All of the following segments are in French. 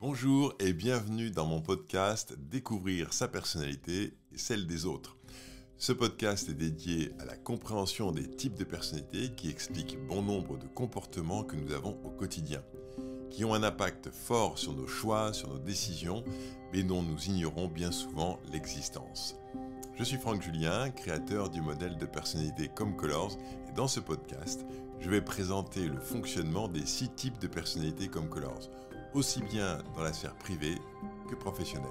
Bonjour et bienvenue dans mon podcast Découvrir sa personnalité et celle des autres. Ce podcast est dédié à la compréhension des types de personnalités qui expliquent bon nombre de comportements que nous avons au quotidien, qui ont un impact fort sur nos choix, sur nos décisions, mais dont nous ignorons bien souvent l'existence. Je suis Franck Julien, créateur du modèle de personnalité Comme Colors, et dans ce podcast, je vais présenter le fonctionnement des 6 types de personnalités Comme Colors, aussi bien dans la sphère privée que professionnelle.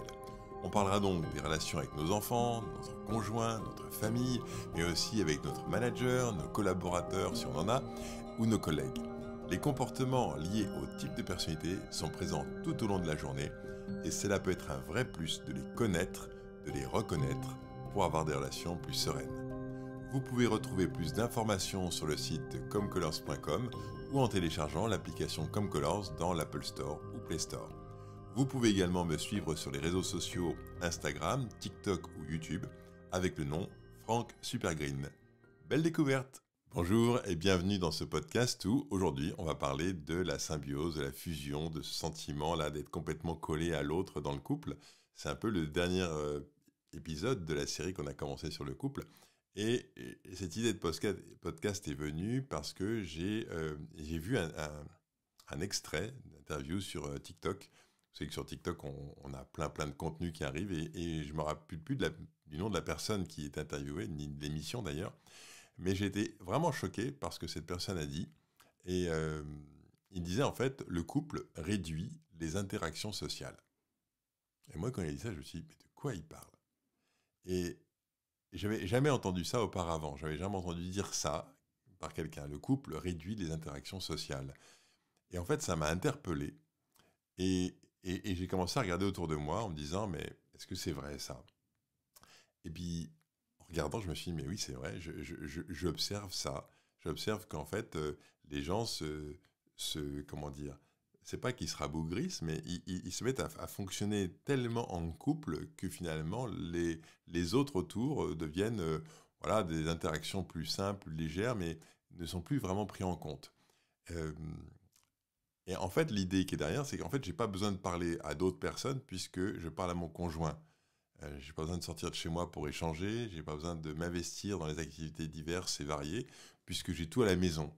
On parlera donc des relations avec nos enfants, notre conjoint, notre famille, mais aussi avec notre manager, nos collaborateurs si on en a, ou nos collègues. Les comportements liés au type de personnalité sont présents tout au long de la journée et cela peut être un vrai plus de les connaître, de les reconnaître pour avoir des relations plus sereines. Vous pouvez retrouver plus d'informations sur le site comecolors.com ou en téléchargeant l'application ComeColors dans l'Apple Store ou Play Store. Vous pouvez également me suivre sur les réseaux sociaux Instagram, TikTok ou YouTube avec le nom Franck Supergreen. Belle découverte! Bonjour et bienvenue dans ce podcast où aujourd'hui on va parler de la symbiose, de la fusion, de ce sentiment-là d'être complètement collé à l'autre dans le couple. C'est un peu le dernier épisode de la série qu'on a commencé sur le couple. Et cette idée de podcast est venue parce que j'ai vu un extrait d'interview sur TikTok. Vous savez que sur TikTok, on a plein de contenus qui arrivent et je ne me rappelle plus du nom de la personne qui est interviewée, ni de l'émission d'ailleurs. Mais j'ai été vraiment choqué par ce que cette personne a dit. Et il disait en fait, le couple réduit les interactions sociales. Et moi, quand il a dit ça, je me suis dit, mais de quoi il parle ? Et j'avais jamais entendu ça auparavant. J'avais jamais entendu dire ça par quelqu'un. Le couple réduit les interactions sociales. Et en fait, ça m'a interpellé. Et j'ai commencé à regarder autour de moi en me disant, mais est-ce que c'est vrai ça ? Et puis, en regardant, je me suis dit, mais oui, c'est vrai, j'observe ça. J'observe qu'en fait, les gens comment dire, c'est pas qu'ils se rabougrissent, mais ils se mettent à fonctionner tellement en couple que finalement, les autres autour deviennent des interactions plus simples, plus légères, mais ne sont plus vraiment pris en compte. Et en fait, l'idée qui est derrière, c'est qu'en fait, j'ai pas besoin de parler à d'autres personnes puisque je parle à mon conjoint. J'ai pas besoin de sortir de chez moi pour échanger, j'ai pas besoin de m'investir dans les activités diverses et variées puisque j'ai tout à la maison.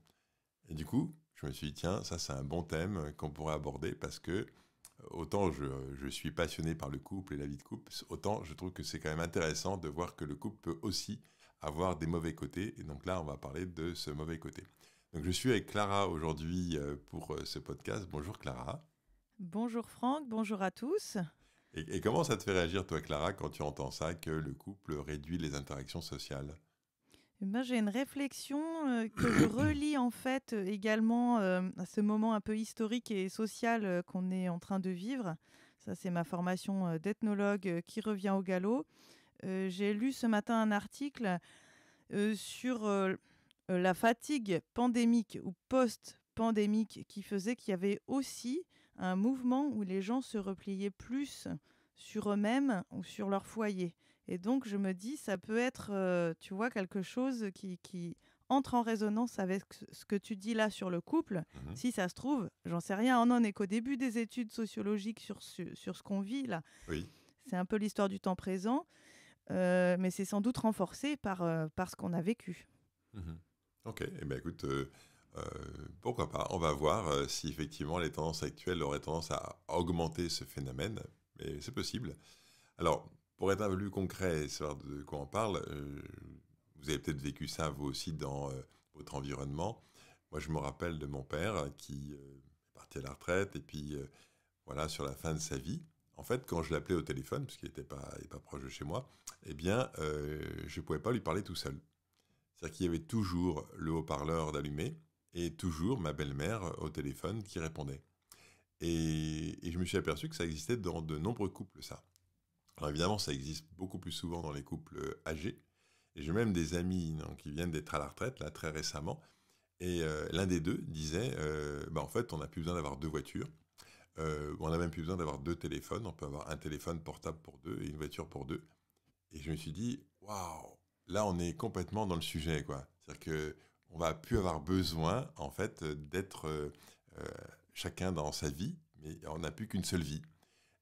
Et du coup, je me suis dit, tiens, ça c'est un bon thème qu'on pourrait aborder parce que autant je suis passionné par le couple et la vie de couple, autant je trouve que c'est quand même intéressant de voir que le couple peut aussi avoir des mauvais côtés. Et donc là, on va parler de ce mauvais côté. Donc je suis avec Clara aujourd'hui pour ce podcast. Bonjour Clara. Bonjour Franck, bonjour à tous. Et comment ça te fait réagir toi Clara quand tu entends ça, que le couple réduit les interactions sociales ? J'ai une réflexion que je relie en fait également à ce moment un peu historique et social qu'on est en train de vivre. Ça, c'est ma formation d'ethnologue qui revient au galop. J'ai lu ce matin un article sur la fatigue pandémique ou post-pandémique qui faisait qu'il y avait aussi un mouvement où les gens se repliaient plus sur eux-mêmes ou sur leur foyer. Et donc, je me dis, ça peut être, tu vois, quelque chose qui entre en résonance avec ce que tu dis là sur le couple. Mhm. Si ça se trouve, j'en sais rien, on n'en est qu'au début des études sociologiques sur ce qu'on vit là. Oui. C'est un peu l'histoire du temps présent, mais c'est sans doute renforcé par ce qu'on a vécu. Mhm. Ok, eh bien écoute, pourquoi pas, on va voir si effectivement les tendances actuelles auraient tendance à augmenter ce phénomène, mais c'est possible. Alors, pour être un peu plus concret et savoir de quoi on parle, vous avez peut-être vécu ça vous aussi dans votre environnement. Moi, je me rappelle de mon père qui est parti à la retraite et puis sur la fin de sa vie. En fait, quand je l'appelais au téléphone, parce qu'il n'était pas proche de chez moi, eh bien, je ne pouvais pas lui parler tout seul. C'est-à-dire qu'il y avait toujours le haut-parleur d'allumé et toujours ma belle-mère au téléphone qui répondait. Et je me suis aperçu que ça existait dans de nombreux couples, ça. Alors évidemment, ça existe beaucoup plus souvent dans les couples âgés. Et j'ai même des amis qui viennent d'être à la retraite, là, très récemment. Et l'un des deux disait, en fait, on n'a plus besoin d'avoir 2 voitures. On n'a même plus besoin d'avoir 2 téléphones. On peut avoir un téléphone portable pour 2 et une voiture pour 2. Et je me suis dit, waouh, là, on est complètement dans le sujet, quoi. C'est-à-dire qu'on ne va plus avoir besoin, en fait, d'être chacun dans sa vie, mais on n'a plus qu'une seule vie.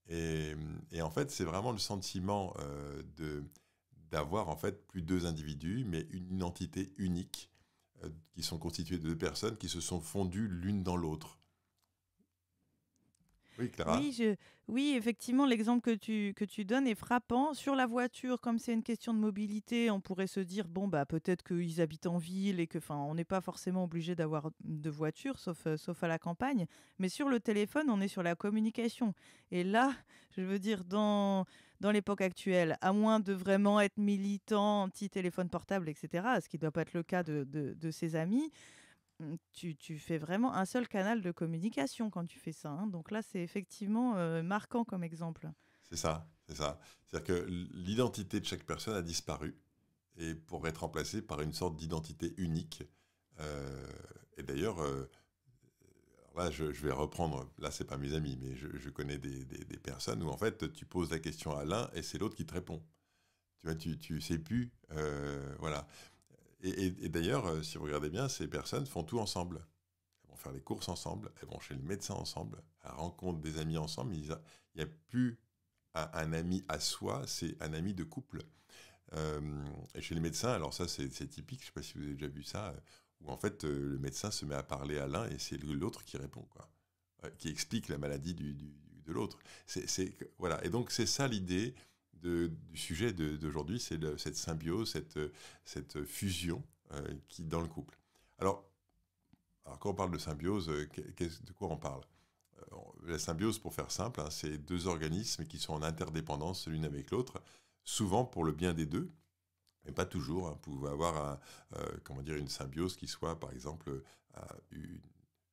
Et en fait, c'est vraiment le sentiment d'avoir en fait plus deux individus, mais une identité unique, qui sont constituées de deux personnes qui se sont fondues l'une dans l'autre. Oui, Clara? Oui, oui, effectivement, l'exemple que tu donnes est frappant. Sur la voiture, comme c'est une question de mobilité, on pourrait se dire, bon, bah, peut-être qu'ils habitent en ville et que, enfin, on n'est pas forcément obligé d'avoir de voiture, sauf à la campagne. Mais sur le téléphone, on est sur la communication. Et là, je veux dire, dans l'époque actuelle, à moins de vraiment être militant, anti-téléphone portable, etc., ce qui ne doit pas être le cas de ses amis, tu fais vraiment un seul canal de communication quand tu fais ça, hein. Donc là, c'est effectivement marquant comme exemple. C'est ça, c'est ça. C'est-à-dire que l'identité de chaque personne a disparu et pour être remplacée par une sorte d'identité unique. Euh, et d'ailleurs, alors là, je vais reprendre, là, c'est pas mes amis, mais je connais des personnes où en fait, tu poses la question à l'un et c'est l'autre qui te répond. Tu vois, tu sais plus, voilà. Et d'ailleurs, si vous regardez bien, ces personnes font tout ensemble. Elles vont faire les courses ensemble, elles vont chez le médecin ensemble, elles rencontrent des amis ensemble. Il n'y a plus un ami à soi, c'est un ami de couple. Et chez les médecins, alors ça c'est typique, je ne sais pas si vous avez déjà vu ça, où en fait le médecin se met à parler à l'un et c'est l'autre qui répond, quoi. Qui explique la maladie de l'autre. Voilà. Et donc c'est ça l'idée du sujet d'aujourd'hui, c'est cette symbiose, cette fusion qui dans le couple. Alors, quand on parle de symbiose, de quoi on parle? La symbiose, pour faire simple, hein, c'est deux organismes qui sont en interdépendance l'une avec l'autre, souvent pour le bien des deux, mais pas toujours, hein. Vous pouvez avoir comment dire, une symbiose qui soit, par exemple,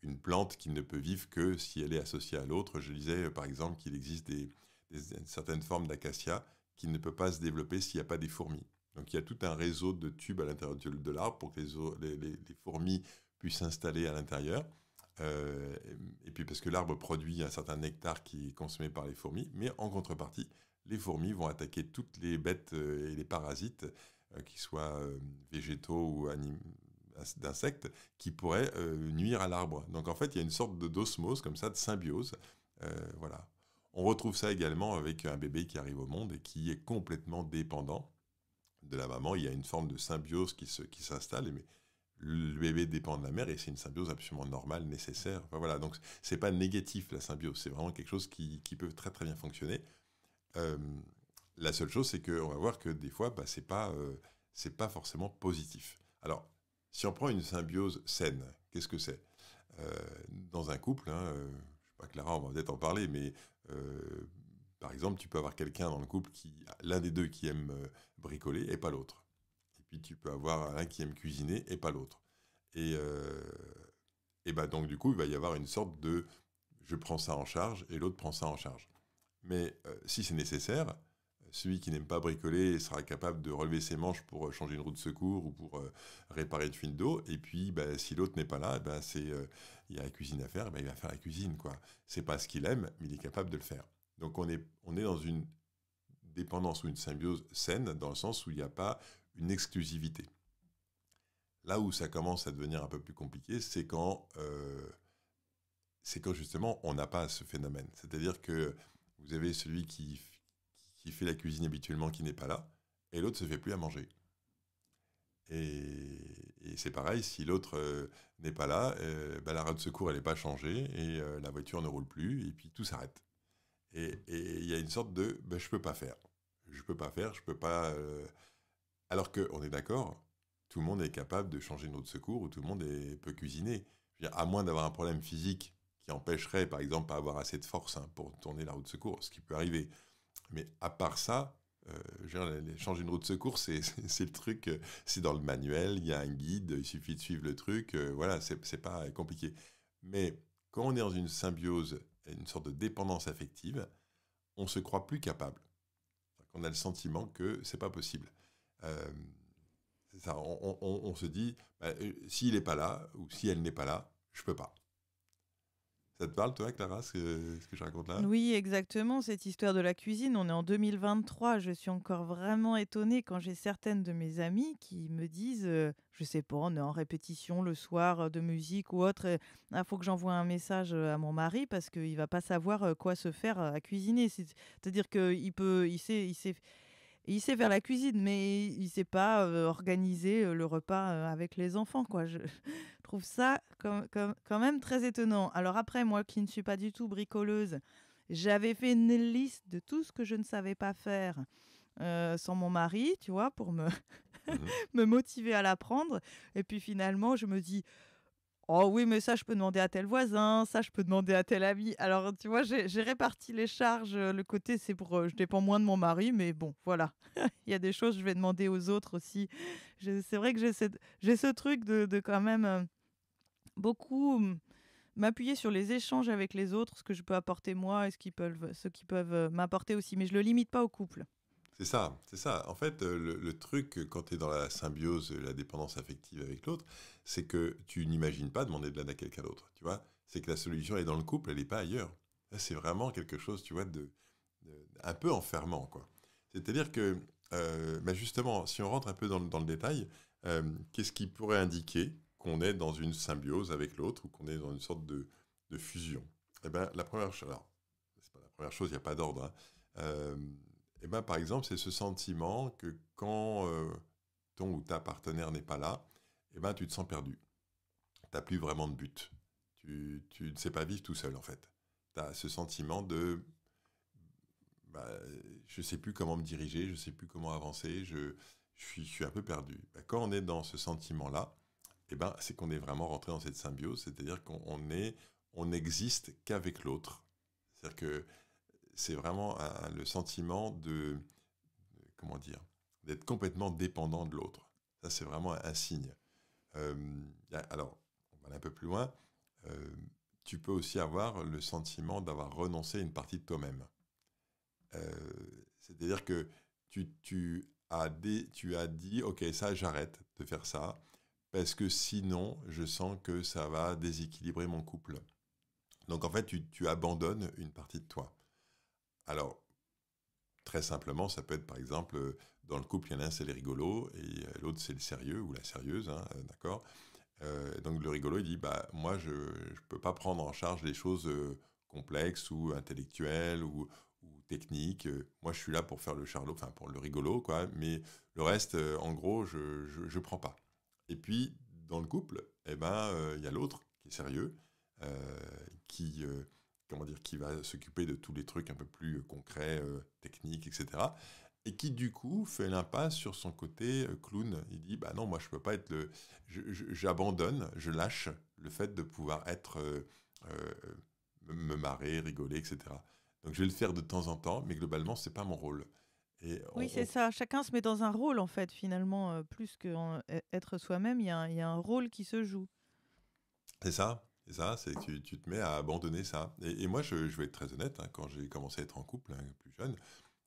une plante qui ne peut vivre que si elle est associée à l'autre. Je disais, par exemple, qu'il existe certaines formes d'acacia qui ne peut pas se développer s'il n'y a pas des fourmis. Donc il y a tout un réseau de tubes à l'intérieur de l'arbre pour que les fourmis puissent s'installer à l'intérieur. Euh, et puis parce que l'arbre produit un certain nectar qui est consommé par les fourmis, mais en contrepartie, les fourmis vont attaquer toutes les bêtes et les parasites, qu'ils soient végétaux ou d'insectes, qui pourraient nuire à l'arbre. Donc en fait, il y a une sorte d'osmose comme ça, de symbiose. Voilà. On retrouve ça également avec un bébé qui arrive au monde et qui est complètement dépendant de la maman. Il y a une forme de symbiose qui s'installe, mais le bébé dépend de la mère et c'est une symbiose absolument normale, nécessaire. Enfin, voilà, donc c'est pas négatif la symbiose, c'est vraiment quelque chose qui peut très très bien fonctionner. Euh, la seule chose, c'est qu'on va voir que des fois, bah, c'est pas forcément positif. Alors, si on prend une symbiose saine, qu'est-ce que c'est? Dans un couple, hein, je sais pas, Clara, on va peut-être en parler, mais par exemple, tu peux avoir quelqu'un dans le couple l'un des deux qui aime bricoler et pas l'autre. Et puis tu peux avoir un qui aime cuisiner et pas l'autre. Et, euh, et bah donc du coup, il va y avoir une sorte de je prends ça en charge et l'autre prend ça en charge. Mais si c'est nécessaire, celui qui n'aime pas bricoler sera capable de relever ses manches pour changer une roue de secours ou pour réparer une fuite d'eau. Et puis, bah, si l'autre n'est pas là, bah, il y a la cuisine à faire, bah, il va faire la cuisine, quoi. C'est pas ce qu'il aime, mais il est capable de le faire. Donc on est dans une dépendance ou une symbiose saine, dans le sens où il n'y a pas une exclusivité. Là où ça commence à devenir un peu plus compliqué, c'est quand justement on n'a pas ce phénomène. C'est-à-dire que vous avez celui qui fait la cuisine habituellement qui n'est pas là, et l'autre ne se fait plus à manger. Et c'est pareil, si l'autre n'est pas là, bah, la roue de secours elle n'est pas changée, et la voiture ne roule plus, et puis tout s'arrête. Et il y a une sorte de bah, je peux pas faire. Je peux pas faire, je peux pas. Alors qu'on est d'accord, tout le monde est capable de changer une roue de secours ou tout le monde peut cuisiner. Je veux dire, à moins d'avoir un problème physique qui empêcherait, par exemple, pas avoir assez de force, hein, pour tourner la roue de secours, ce qui peut arriver. Mais à part ça, je veux dire, changer une roue de secours, c'est le truc, c'est dans le manuel, il y a un guide, il suffit de suivre le truc, voilà, c'est pas compliqué. Mais quand on est dans une symbiose, une sorte de dépendance affective, on se croit plus capable. On a le sentiment que c'est pas possible. Euh, c'est ça, on se dit, bah, s'il n'est pas là, ou si elle n'est pas là, je peux pas. Ça te parle, toi, Clara, ce que je raconte là? Oui, exactement, cette histoire de la cuisine. On est en 2023. Je suis encore vraiment étonnée quand j'ai certaines de mes amies qui me disent, je sais pas, on est en répétition le soir de musique ou autre. Il faut que j'envoie un message à mon mari parce qu'il va pas savoir quoi se faire à cuisiner. C'est-à-dire qu'il peut, il sait faire la cuisine, mais il sait pas organiser le repas avec les enfants, quoi. Je trouve ça quand même très étonnant. Alors après, moi qui ne suis pas du tout bricoleuse, j'avais fait une liste de tout ce que je ne savais pas faire sans mon mari, tu vois, pour me, Mhm. me motiver à l'apprendre. Et puis finalement, je me dis, oh oui, mais ça, je peux demander à tel voisin, ça, je peux demander à tel ami. Alors, tu vois, j'ai réparti les charges. Le côté, c'est pour, je dépends moins de mon mari, mais bon, voilà. Il y a des choses, je vais demander aux autres aussi. C'est vrai que j'ai ce truc de quand même beaucoup m'appuyer sur les échanges avec les autres, ce que je peux apporter moi et ce qu'ils peuvent m'apporter aussi. Mais je le limite pas au couple. C'est ça, c'est ça. En fait, le truc, quand tu es dans la symbiose, la dépendance affective avec l'autre, c'est que tu n'imagines pas demander de l'aide à quelqu'un d'autre, tu vois. C'est que la solution est dans le couple, elle n'est pas ailleurs. Là, c'est vraiment quelque chose, tu vois, un peu enfermant, quoi. C'est-à-dire que, bah justement, si on rentre un peu dans le détail, qu'est-ce qui pourrait indiquer qu'on est dans une symbiose avec l'autre ou qu'on est dans une sorte de fusion? Eh ben, la première chose, alors, c'est pas la première chose, il n'y a pas d'ordre, hein. Euh, eh ben, par exemple, c'est ce sentiment que quand ton ou ta partenaire n'est pas là, eh ben, tu te sens perdu. Tu n'as plus vraiment de but. Tu ne sais pas vivre tout seul, en fait. Tu as ce sentiment de bah, je ne sais plus comment me diriger, je ne sais plus comment avancer, je suis un peu perdu. Bah, quand on est dans ce sentiment-là, eh ben, c'est qu'on est vraiment rentré dans cette symbiose, c'est-à-dire on n'existe qu'avec l'autre. C'est-à-dire que c'est vraiment le sentiment comment dire, d'être complètement dépendant de l'autre. Ça, c'est vraiment un signe. Euh, alors, on va aller un peu plus loin. Euh, Tu peux aussi avoir le sentiment d'avoir renoncé à une partie de toi-même. C'est-à-dire que tu as dit, ok, ça, j'arrête de faire ça, parce que sinon, je sens que ça va déséquilibrer mon couple. Donc, en fait, tu abandonnes une partie de toi. Alors, très simplement, ça peut être par exemple, dans le couple, il y en a un, c'est le rigolo, et l'autre, c'est le sérieux ou la sérieuse, hein, d'accord. Donc le rigolo, il dit, bah, moi, je ne peux pas prendre en charge les choses complexes ou intellectuelles ou techniques. Moi, je suis là pour faire le charlot, enfin pour le rigolo, quoi, mais le reste, en gros, je prends pas. Et puis, dans le couple, eh ben, il y a l'autre qui est sérieux, euh, qui, comment dire, qui va s'occuper de tous les trucs un peu plus concrets, techniques, etc. Et qui, du coup, fait l'impasse sur son côté clown. Il dit, bah non, moi, je peux pas être le... J'abandonne, je lâche le fait de pouvoir être... euh, me marrer, rigoler, etc. Donc, je vais le faire de temps en temps, mais globalement, c'est pas mon rôle. Et Oui, c'est ça. Chacun se met dans un rôle, en fait, finalement, plus qu'être soi-même, il y a un rôle qui se joue. c'est ça, c'est que tu te mets à abandonner ça. Et moi, je vais être très honnête, hein, quand j'ai commencé à être en couple, hein, plus jeune,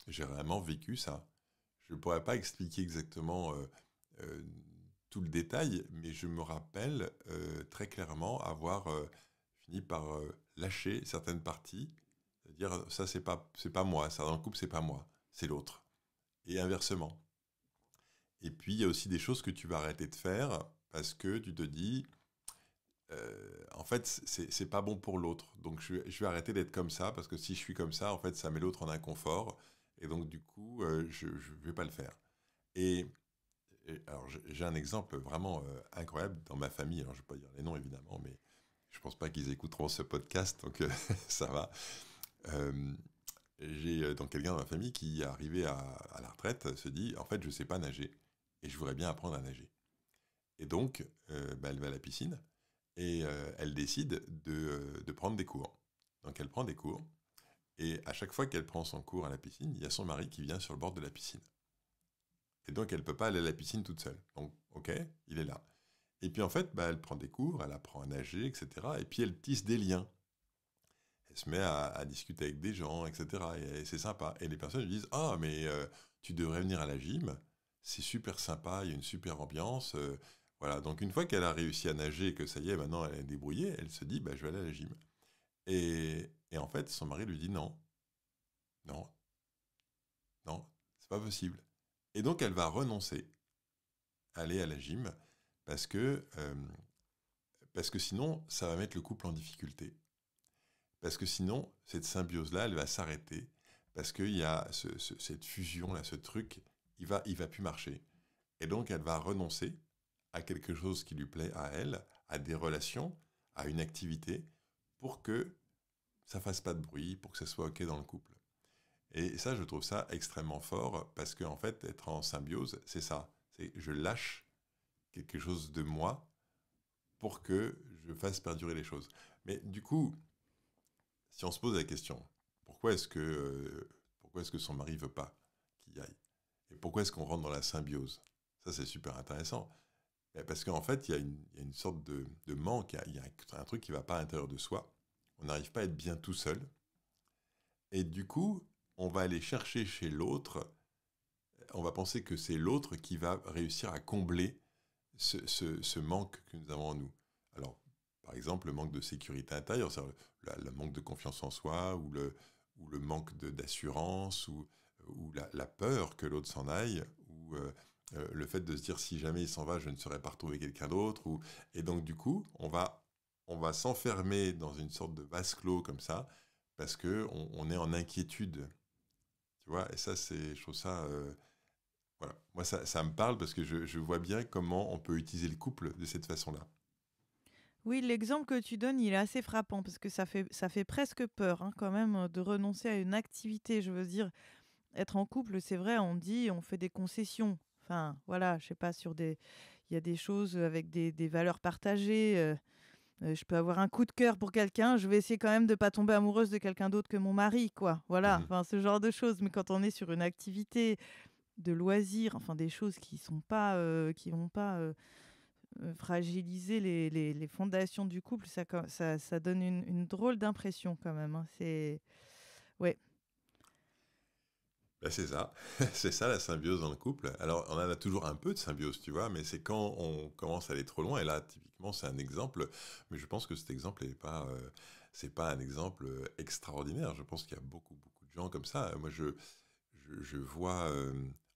j'ai vraiment vécu ça. Je ne pourrais pas expliquer exactement euh, tout le détail, mais je me rappelle très clairement avoir fini par lâcher certaines parties, c'est-à-dire ça c'est pas moi, ça dans le couple c'est pas moi, c'est l'autre, et inversement. Et puis il y a aussi des choses que tu vas arrêter de faire parce que tu te dis en fait c'est pas bon pour l'autre, donc je vais arrêter d'être comme ça parce que si je suis comme ça en fait ça met l'autre en inconfort et donc du coup je vais pas le faire. Et alors, j'ai un exemple vraiment incroyable dans ma famille. Alors, je ne vais pas dire les noms, évidemment, mais je ne pense pas qu'ils écouteront ce podcast, donc ça va. Euh, j'ai donc quelqu'un dans ma famille qui, arrivé à la retraite, se dit, en fait, je ne sais pas nager et je voudrais bien apprendre à nager. Et donc, bah, elle va à la piscine et elle décide de prendre des cours. Donc, elle prend des cours et à chaque fois qu'elle prend son cours à la piscine, il y a son mari qui vient sur le bord de la piscine. Et donc, elle ne peut pas aller à la piscine toute seule. Donc, ok, il est là. Et puis, en fait, bah, elle prend des cours, elle apprend à nager, etc. Et puis, elle tisse des liens. Elle se met à discuter avec des gens, etc. Et c'est sympa. Et les personnes lui disent, ah, mais tu devrais venir à la gym. C'est super sympa, il y a une super ambiance. Voilà. Donc, une fois qu'elle a réussi à nager et que ça y est, maintenant, elle est débrouillée, elle se dit, bah, je vais aller à la gym. Et en fait, son mari lui dit non, non, non, c'est pas possible. Et donc, elle va renoncer à aller à la gym parce que, euh, parce que sinon, ça va mettre le couple en difficulté. Parce que sinon, cette symbiose-là, elle va s'arrêter. Parce qu'il y a cette fusion-là, ce truc, il va plus marcher. Et donc, elle va renoncer à quelque chose qui lui plaît à elle, à des relations, à une activité, pour que ça fasse pas de bruit, pour que ça soit OK dans le couple. Et ça, je trouve ça extrêmement fort, parce qu'en fait, être en symbiose, c'est ça. C'est je lâche quelque chose de moi pour que je fasse perdurer les choses. Mais du coup, si on se pose la question, pourquoi est-ce que son mari veut pas qu'il y aille? Et pourquoi est-ce qu'on rentre dans la symbiose? Ça, c'est super intéressant. Parce qu'en fait, il y a une sorte de manque, il y a un truc qui ne va pas à l'intérieur de soi. On n'arrive pas à être bien tout seul. Et du coup, on va aller chercher chez l'autre, on va penser que c'est l'autre qui va réussir à combler ce manque que nous avons en nous. Alors, par exemple, le manque de sécurité intérieure, c'est le manque de confiance en soi, ou le manque d'assurance, ou la peur que l'autre s'en aille, ou le fait de se dire si jamais il s'en va, je ne saurais pas retrouver quelqu'un d'autre. Et donc, du coup, on va s'enfermer dans une sorte de vase clos comme ça, parce qu'on on est en inquiétude. Tu vois, et ça, je trouve ça. Voilà. Moi, ça me parle parce que je vois bien comment on peut utiliser le couple de cette façon-là. Oui, l'exemple que tu donnes, il est assez frappant parce que ça fait presque peur hein, quand même de renoncer à une activité. Je veux dire, être en couple, c'est vrai, on dit, on fait des concessions. Enfin, voilà, je sais pas, il y a des choses avec des valeurs partagées. Je peux avoir un coup de cœur pour quelqu'un, je vais essayer quand même de pas tomber amoureuse de quelqu'un d'autre que mon mari, quoi. Voilà, Mhm. enfin, ce genre de choses. Mais quand on est sur une activité de loisirs, enfin des choses qui sont pas, qui vont pas fragiliser les fondations du couple, ça donne une drôle d'impression quand même. Hein. Ouais. Ben, c'est ça, c'est ça la symbiose dans le couple. Alors, on en a toujours un peu de symbiose, tu vois, mais c'est quand on commence à aller trop loin. Et là, typiquement, c'est un exemple, mais je pense que cet exemple n'est pas, c'est pas un exemple extraordinaire. Je pense qu'il y a beaucoup, beaucoup de gens comme ça. Moi, je vois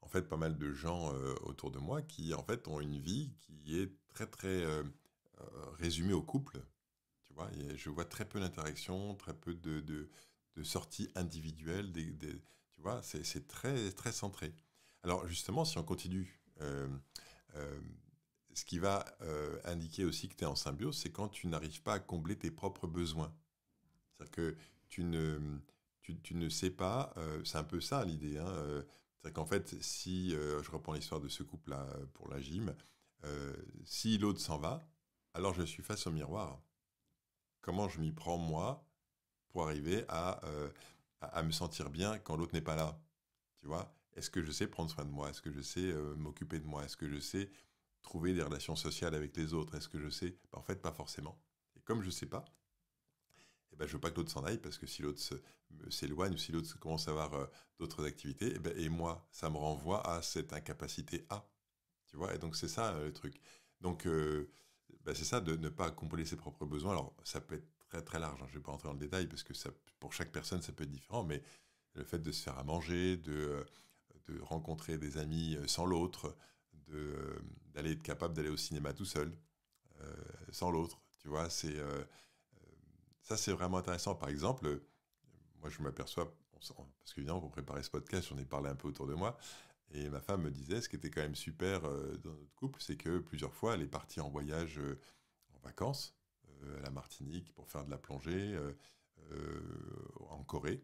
en fait pas mal de gens autour de moi qui en fait ont une vie qui est très très résumée au couple. Tu vois, je vois très peu d'interactions, très peu de sorties individuelles. Tu vois, c'est très très centré. Alors justement, si on continue, euh, ce qui va indiquer aussi que tu es en symbiose, c'est quand tu n'arrives pas à combler tes propres besoins. C'est-à-dire que tu ne, tu ne sais pas, c'est un peu ça l'idée, hein, c'est-à-dire qu'en fait, si je reprends l'histoire de ce couple-là pour la gym, si l'autre s'en va, alors je suis face au miroir. Comment je m'y prends moi pour arriver à me sentir bien quand l'autre n'est pas là? Tu vois? Est-ce que je sais prendre soin de moi? Est-ce que je sais m'occuper de moi? Est-ce que je sais trouver des relations sociales avec les autres? Est-ce que je sais? Ben, en fait, pas forcément. Et comme je ne sais pas, eh ben, je veux pas que l'autre s'en aille parce que si l'autre s'éloigne ou si l'autre commence à avoir d'autres activités, et moi, ça me renvoie à cette incapacité à. Tu vois? Et donc, c'est ça le truc. Donc, c'est ça de ne pas combler ses propres besoins. Alors, ça peut être très très large, hein. Je ne vais pas rentrer dans le détail parce que ça, pour chaque personne, ça peut être différent, mais le fait de se faire à manger, de rencontrer des amis sans l'autre, d'aller être capable d'aller au cinéma tout seul, sans l'autre, tu vois, ça c'est vraiment intéressant. Par exemple, moi je m'aperçois, parce qu'évidemment pour préparer ce podcast, j'en ai parlé un peu autour de moi, et ma femme me disait, ce qui était quand même super dans notre couple, c'est que plusieurs fois elle est partie en voyage en vacances, à la Martinique pour faire de la plongée, en Corée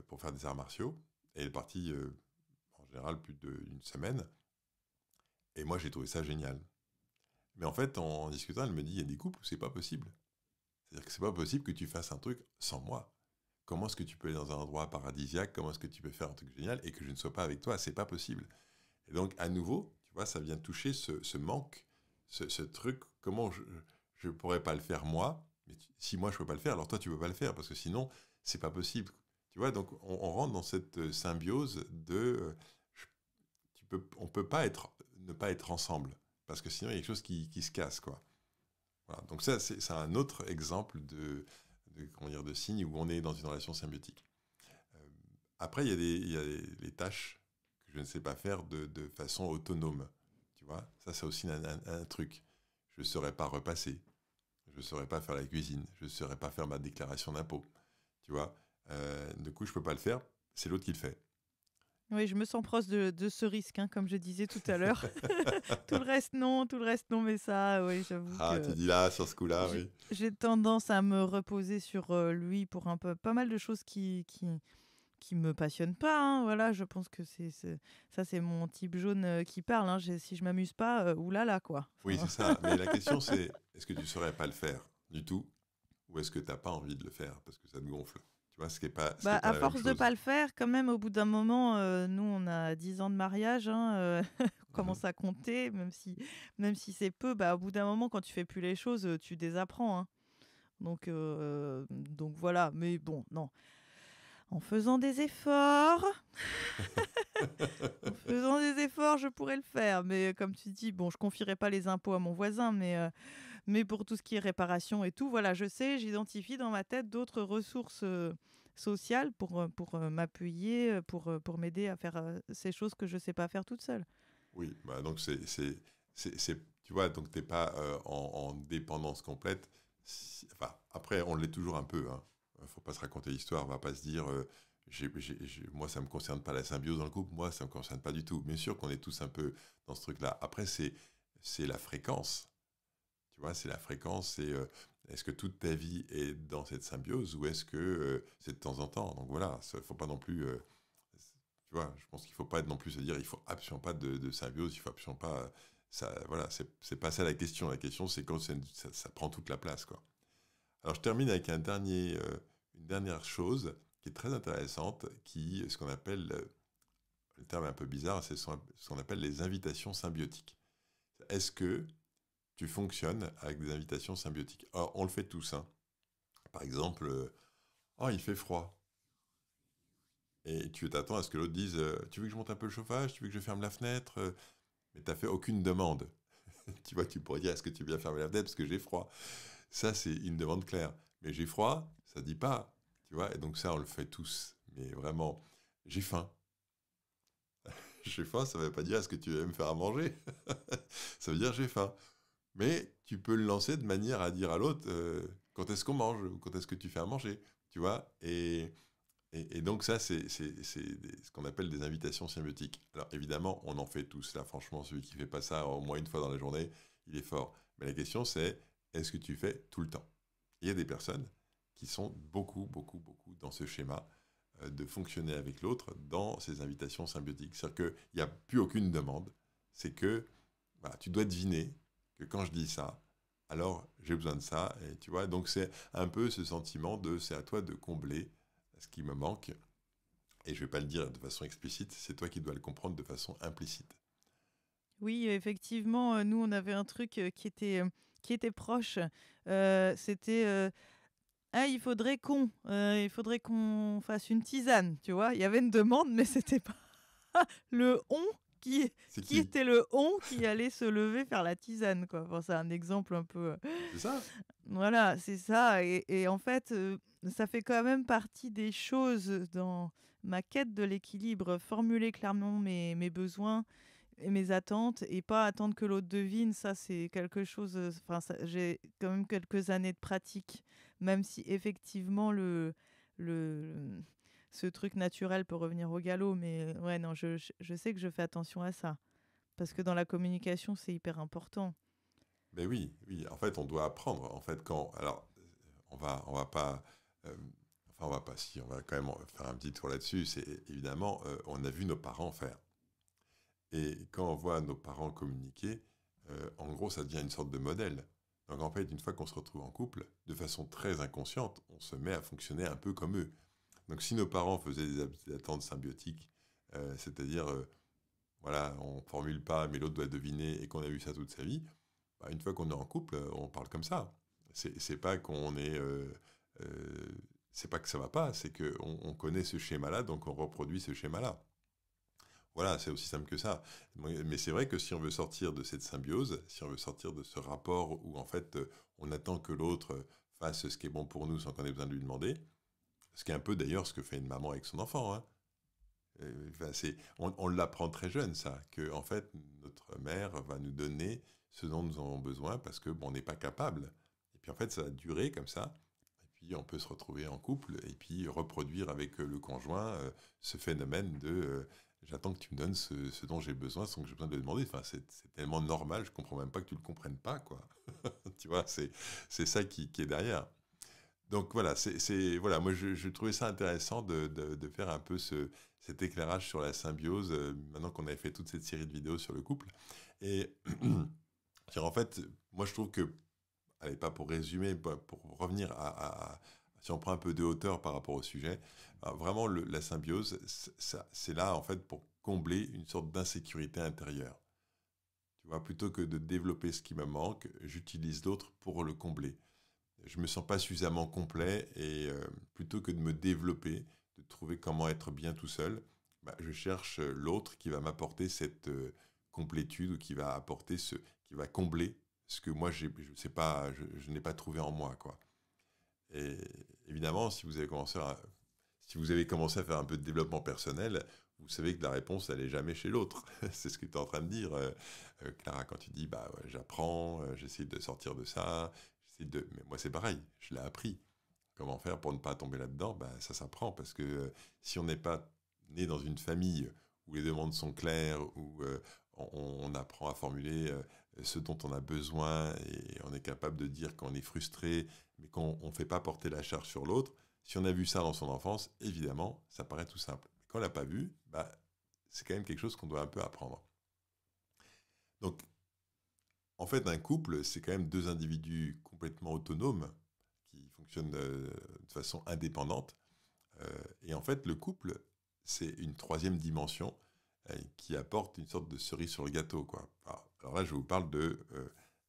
pour faire des arts martiaux. Et elle est partie en général plus d'une semaine. Et moi, j'ai trouvé ça génial. Mais en fait, en discutant, elle me dit, il y a des couples où c'est pas possible. C'est-à-dire que c'est pas possible que tu fasses un truc sans moi. Comment est-ce que tu peux aller dans un endroit paradisiaque? Comment est-ce que tu peux faire un truc génial et que je ne sois pas avec toi? C'est pas possible. Et donc, à nouveau, tu vois, ça vient toucher ce manque, ce truc. Comment je pourrais pas le faire moi? Mais si moi je peux pas le faire, alors toi tu peux pas le faire parce que sinon c'est pas possible. Tu vois, donc on rentre dans cette symbiose de je- on peut pas ne pas être ensemble parce que sinon il y a quelque chose qui se casse quoi. Voilà. Donc ça c'est un autre exemple de signes où on est dans une relation symbiotique. Après, il y a les tâches que je ne sais pas faire de façon autonome. Tu vois, ça, c'est aussi un truc. Je ne saurais pas repasser. Je ne saurais pas faire la cuisine. Je ne saurais pas faire ma déclaration d'impôt. Tu vois, du coup, je ne peux pas le faire. C'est l'autre qui le fait. Oui, je me sens proche de ce risque, hein, comme je disais tout à l'heure. Tout le reste non, mais ça, oui, j'avoue Ah, tu que dis là, sur ce coup-là, oui. j'ai tendance à me reposer sur lui pour un peu, pas mal de choses qui me passionnent pas, hein, voilà, je pense que ça, c'est mon type jaune qui parle, hein. Si je m'amuse pas, oulala, quoi. Oui, c'est Enfin, ça. Mais la question, c'est est-ce que tu ne saurais pas le faire du tout ou est-ce que tu n'as pas envie de le faire parce que ça te gonfle? Tu vois, ce qui est bah, pas à la même force de chose. pas le faire, quand même, au bout d'un moment, nous, on a 10 ans de mariage, hein, on Mhm. commence à compter, même si c'est peu, bah, au bout d'un moment, quand tu fais plus les choses, tu désapprends, hein. Donc voilà, mais bon, non. En faisant des efforts, en faisant des efforts, je pourrais le faire. Mais comme tu dis, bon, je confierai pas les impôts à mon voisin, mais pour tout ce qui est réparation et tout, voilà, je sais, j'identifie dans ma tête d'autres ressources sociales pour m'appuyer, pour m'aider à faire ces choses que je sais pas faire toute seule. Oui, bah donc tu vois, donc t'es pas en dépendance complète. Enfin, après, on l'est toujours un peu. Hein. Faut pas se raconter l'histoire. On va pas se dire, moi, ça me concerne pas la symbiose dans le couple. Moi, ça me concerne pas du tout. Bien sûr qu'on est tous un peu dans ce truc-là. Après, c'est la fréquence. Tu vois, c'est la fréquence. Est-ce que toute ta vie est dans cette symbiose ou est-ce que c'est de temps en temps? Donc voilà, il faut pas non plus. Tu vois, je pense qu'il ne faut pas être non plus se dire il faut absolument pas de symbiose, il faut absolument pas. Ça, voilà, c'est pas ça la question. La question, c'est quand ça prend toute la place, quoi. Alors, je termine avec une dernière chose qui est très intéressante, ce qu'on appelle, le terme est un peu bizarre, c'est ce qu'on appelle les invitations symbiotiques. Est-ce que tu fonctionnes avec des invitations symbiotiques? Alors, on le fait tous, hein. Par exemple, oh, il fait froid. Et tu t'attends à ce que l'autre dise tu veux que je monte un peu le chauffage? Tu veux que je ferme la fenêtre? Mais tu n'as fait aucune demande. Tu vois, tu pourrais dire est-ce que tu viens fermer la fenêtre parce que j'ai froid? Ça, c'est une demande claire. Mais j'ai froid, ça ne dit pas. Tu vois, et donc ça, on le fait tous. Mais vraiment, j'ai faim. J'ai faim, ça ne veut pas dire est-ce que tu vas me faire à manger? Ça veut dire j'ai faim. Mais tu peux le lancer de manière à dire à l'autre quand est-ce qu'on mange ou quand est-ce que tu fais à manger. Tu vois, et donc ça, c'est ce qu'on appelle des invitations symbiotiques. Alors évidemment, on en fait tous. Là, franchement, celui qui ne fait pas ça au moins une fois dans la journée, il est fort. Mais la question, c'est, est-ce que tu fais tout le temps? Il y a des personnes qui sont beaucoup, beaucoup, beaucoup dans ce schéma de fonctionner avec l'autre dans ces invitations symbiotiques. C'est-à-dire qu'il n'y a plus aucune demande. C'est que voilà, tu dois deviner que quand je dis ça, alors j'ai besoin de ça. Et tu vois, donc c'est un peu ce sentiment de c'est à toi de combler ce qui me manque. Et je ne vais pas le dire de façon explicite, c'est toi qui dois le comprendre de façon implicite. Oui, effectivement, nous, on avait un truc qui était proche. C'était ah, il faudrait qu'on fasse une tisane, tu vois. Il y avait une demande, mais c'était pas le on C'est qui qui? était le on qui allait se lever faire la tisane, quoi. Enfin, c'est un exemple un peu. C'est ça? Voilà, c'est ça. Et en fait, ça fait quand même partie des choses dans ma quête de l'équilibre, formuler clairement mes besoins et mes attentes et pas attendre que l'autre devine. Ça, c'est quelque chose. Enfin, j'ai quand même quelques années de pratique, même si effectivement le ce truc naturel peut revenir au galop. Mais ouais, non, je sais que je fais attention à ça parce que dans la communication, c'est hyper important. Mais oui, oui. En fait, on doit apprendre. En fait, alors, on va pas, enfin, on va pas. Si, on va quand même faire un petit tour là-dessus. C'est évidemment, on a vu nos parents faire. Et quand on voit nos parents communiquer, en gros, ça devient une sorte de modèle. Donc en fait, une fois qu'on se retrouve en couple, de façon très inconsciente, on se met à fonctionner un peu comme eux. Donc si nos parents faisaient des attentes symbiotiques, c'est-à-dire, voilà, on ne formule pas, mais l'autre doit deviner, et qu'on a vu ça toute sa vie, bah, une fois qu'on est en couple, on parle comme ça. C'est pas qu'on est... euh, c'est pas que ça va pas, c'est qu'on connaît ce schéma-là, donc on reproduit ce schéma-là. Voilà, c'est aussi simple que ça. Mais c'est vrai que si on veut sortir de cette symbiose, si on veut sortir de ce rapport où en fait on attend que l'autre fasse ce qui est bon pour nous sans qu'on ait besoin de lui demander. Ce qui est un peu d'ailleurs ce que fait une maman avec son enfant. Hein. Enfin, on l'apprend très jeune, ça, que en fait, notre mère va nous donner ce dont nous avons besoin parce que on n'est pas capable. Et puis en fait, ça va durer comme ça. Et puis on peut se retrouver en couple et puis reproduire avec le conjoint ce phénomène de j'attends que tu me donnes ce dont j'ai besoin sans que j'ai besoin de le demander. Enfin, c'est tellement normal, je comprends même pas que tu le comprennes pas, quoi. Tu vois, c'est ça qui est derrière. Donc voilà, voilà, moi je trouvais ça intéressant de faire un peu cet éclairage sur la symbiose, maintenant qu'on avait fait toute cette série de vidéos sur le couple. Et en fait, moi je trouve que, allez, pas pour résumer, pour revenir si on prend un peu de hauteur par rapport au sujet, vraiment la symbiose, c'est là en fait pour combler une sorte d'insécurité intérieure. Tu vois, plutôt que de développer ce qui me manque, j'utilise l'autre pour le combler. Je me sens pas suffisamment complet et plutôt que de me développer, de trouver comment être bien tout seul, je cherche l'autre qui va m'apporter cette complétude ou qui va apporter qui va combler ce que moi je sais pas, je n'ai pas trouvé en moi, quoi. Et évidemment, si vous avez commencé à faire un peu de développement personnel, vous savez que la réponse, elle est jamais chez l'autre. C'est ce que tu es en train de dire, Clara, quand tu dis, ouais, j'apprends, j'essaie de sortir de ça, mais moi, c'est pareil, je l'ai appris. Comment faire pour ne pas tomber là-dedans? Ça s'apprend, parce que si on n'est pas né dans une famille où les demandes sont claires, où on apprend à formuler ce dont on a besoin, et on est capable de dire qu'on est frustré, mais qu'on ne fait pas porter la charge sur l'autre, si on a vu ça dans son enfance, évidemment, ça paraît tout simple. Mais quand on ne l'a pas vu, c'est quand même quelque chose qu'on doit un peu apprendre. Donc, en fait, un couple, c'est quand même deux individus complètement autonomes qui fonctionnent de façon indépendante. Et en fait, le couple, c'est une troisième dimension qui apporte une sorte de cerise sur le gâteau, quoi. Alors là, je vous parle de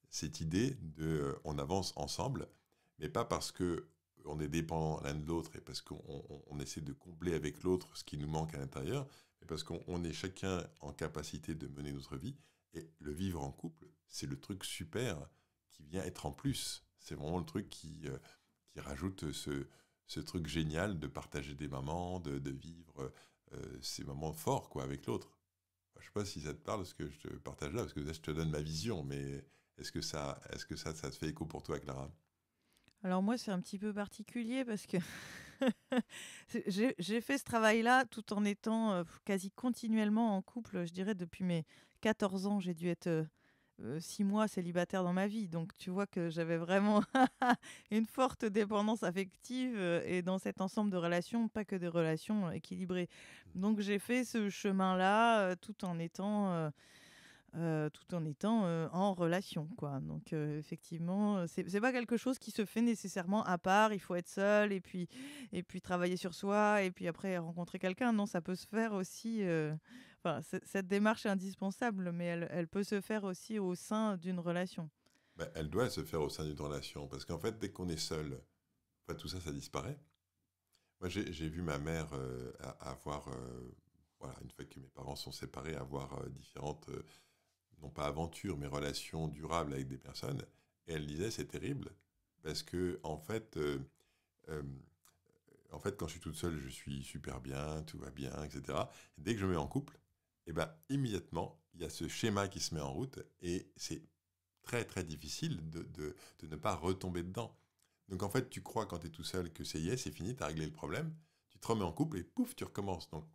cette idée de on avance ensemble, mais pas parce que on est dépendant l'un de l'autre et parce qu'on essaie de combler avec l'autre ce qui nous manque à l'intérieur, mais parce qu'on est chacun en capacité de mener notre vie. Et le vivre en couple, c'est le truc super qui vient être en plus. C'est vraiment le truc qui rajoute ce truc génial de partager des moments, de vivre ces moments forts, quoi, avec l'autre. Je ne sais pas si ça te parle, ce que je te partage là, parce que là, je te donne ma vision, mais ça te fait écho pour toi, Clara? Alors moi, c'est un petit peu particulier parce que j'ai fait ce travail-là tout en étant quasi continuellement en couple. Je dirais depuis mes 14 ans, j'ai dû être 6 mois célibataire dans ma vie. Donc tu vois que j'avais vraiment une forte dépendance affective et dans cet ensemble de relations, pas que des relations équilibrées. Donc j'ai fait ce chemin-là tout en étant en relation, quoi. Donc effectivement, c'est pas quelque chose qui se fait nécessairement à part. Il faut être seul et puis travailler sur soi et puis après rencontrer quelqu'un. Non, ça peut se faire aussi. Enfin, cette démarche est indispensable, mais elle peut se faire aussi au sein d'une relation. Elle doit se faire au sein d'une relation, parce qu'en fait, dès qu'on est seul, tout ça, ça disparaît. Moi, j'ai vu ma mère avoir, voilà, une fois que mes parents sont séparés, avoir différentes non pas aventures, mais relations durables avec des personnes. Et elle disait, c'est terrible, parce que euh, en fait, quand je suis toute seule, je suis super bien, tout va bien, etc. Et dès que je me mets en couple, immédiatement, il y a ce schéma qui se met en route, et c'est très très difficile de ne pas retomber dedans. Donc en fait, tu crois quand tu es tout seul que c'est yes, c'est fini, tu as réglé le problème, tu te remets en couple et pouf, tu recommences. Donc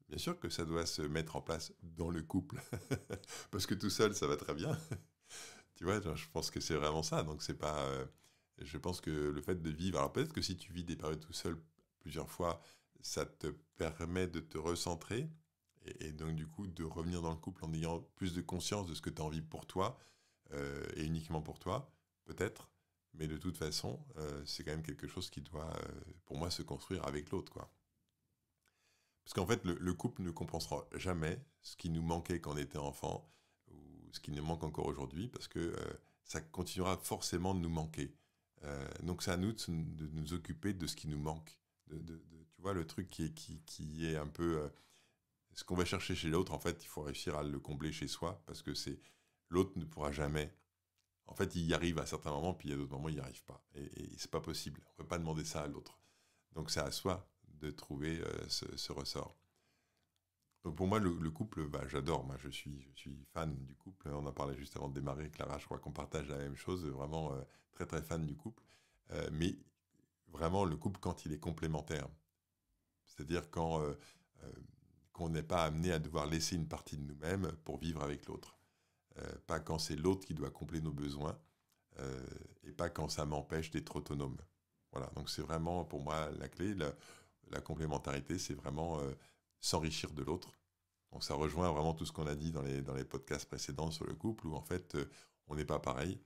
bien sûr que ça doit se mettre en place dans le couple. Parce que tout seul, ça va très bien. Tu vois, je pense que c'est vraiment ça. Donc, c'est pas. Je pense que le fait de vivre. Alors, peut-être que si tu vis des périodes tout seul plusieurs fois, ça te permet de te recentrer. Et donc, du coup, de revenir dans le couple en ayant plus de conscience de ce que tu as envie pour toi et uniquement pour toi, peut-être. Mais de toute façon, c'est quand même quelque chose qui doit, pour moi, se construire avec l'autre, quoi. Parce qu'en fait, le couple ne compensera jamais ce qui nous manquait quand on était enfant ou ce qui nous manque encore aujourd'hui, parce que ça continuera forcément de nous manquer. Donc c'est à nous de nous occuper de ce qui nous manque. Tu vois, le truc qui est un peu... ce qu'on va chercher chez l'autre, en fait, il faut réussir à le combler chez soi, parce que l'autre ne pourra jamais En fait, il y arrive à certains moments, puis il y a d'autres moments, il n'y arrive pas. Et c'est pas possible. On ne peut pas demander ça à l'autre. Donc, c'est à soi de trouver ce ressort. Donc, pour moi, le couple, j'adore. Moi, je suis fan du couple. On en parlait juste avant de démarrer. Clara, je crois qu'on partage la même chose. Vraiment très, très fan du couple. Mais vraiment, le couple, quand il est complémentaire. C'est-à-dire euh, qu'on n'est pas amené à devoir laisser une partie de nous-mêmes pour vivre avec l'autre. Pas quand c'est l'autre qui doit combler nos besoins et pas quand ça m'empêche d'être autonome. Voilà, donc c'est vraiment pour moi la clé. La complémentarité, c'est vraiment s'enrichir de l'autre. Donc ça rejoint vraiment tout ce qu'on a dit dans les podcasts précédents sur le couple, où en fait on n'est pas pareil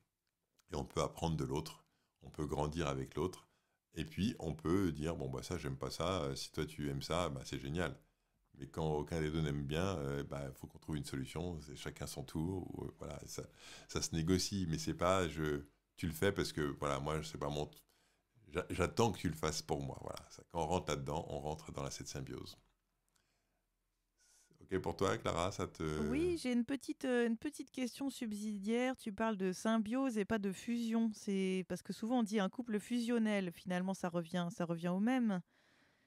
et on peut apprendre de l'autre, on peut grandir avec l'autre, et puis on peut dire, bon, bah ça, j'aime pas ça, si toi tu aimes ça, bah, c'est génial. Mais quand aucun des deux n'aime bien, faut qu'on trouve une solution, c'est chacun son tour, ou, voilà, ça se négocie, mais c'est pas, tu le fais parce que, voilà, moi, c'est pas mon... J'attends que tu le fasses pour moi, voilà. Quand on rentre là-dedans, on rentre dans cette symbiose. Ok pour toi, Clara, ça te... Oui, j'ai une petite question subsidiaire. Tu parles de symbiose et pas de fusion. C'est parce que souvent on dit un couple fusionnel. Finalement, ça revient au même.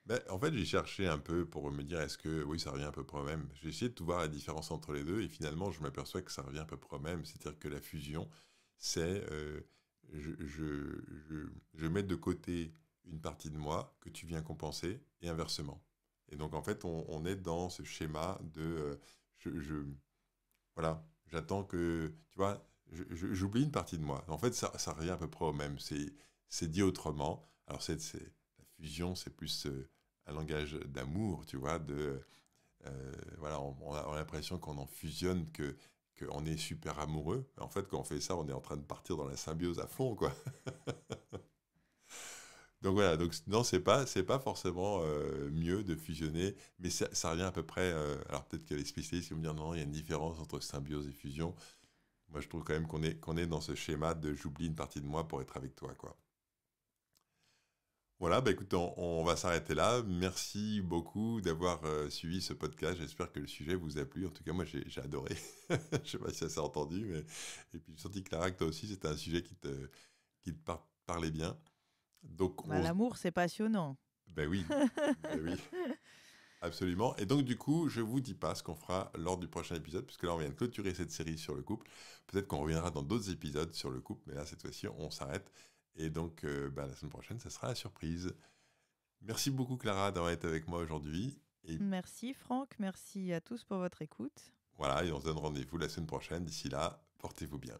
Ben, en fait, j'ai cherché un peu pour me dire est-ce que oui, ça revient à peu près au même. J'ai essayé de tout voir la différence entre les deux et finalement, je m'aperçois que ça revient à peu près au même. C'est-à-dire que la fusion, c'est je mets de côté une partie de moi que tu viens compenser et inversement. Et donc, en fait, on est dans ce schéma de voilà, j'attends que tu vois, j'oublie une partie de moi. En fait, ça revient à peu près au même. C'est dit autrement. Alors, la fusion, c'est plus un langage d'amour, tu vois, voilà, on a l'impression qu'on en fusionne, qu'on est super amoureux. En fait, quand on fait ça, on est en train de partir dans la symbiose à fond, quoi. Donc voilà, donc non, c'est pas forcément mieux de fusionner, mais ça revient à peu près. Alors peut-être que les spécialistes vont me dire non, il y a une différence entre symbiose et fusion. Moi, je trouve quand même qu'on est dans ce schéma de j'oublie une partie de moi pour être avec toi, quoi. Voilà, bah écoute, on va s'arrêter là. Merci beaucoup d'avoir suivi ce podcast. J'espère que le sujet vous a plu. En tout cas, moi, j'ai adoré. Je sais pas si ça s'est entendu, mais et puis j'ai senti, Clara, que toi aussi, c'était un sujet qui te parlait bien. Donc, Bah, l'amour, c'est passionnant. ben oui, ben oui. Absolument. Et donc, du coup, je vous dis pas ce qu'on fera lors du prochain épisode, puisque là, on vient de clôturer cette série sur le couple. Peut-être qu'on reviendra dans d'autres épisodes sur le couple, mais là, cette fois-ci, on s'arrête. Et donc, la semaine prochaine, ça sera la surprise. Merci beaucoup, Clara, d'avoir été avec moi aujourd'hui. Et Merci Franck, merci à tous pour votre écoute. voilà, et on se donne rendez-vous la semaine prochaine. D'ici là, portez-vous bien.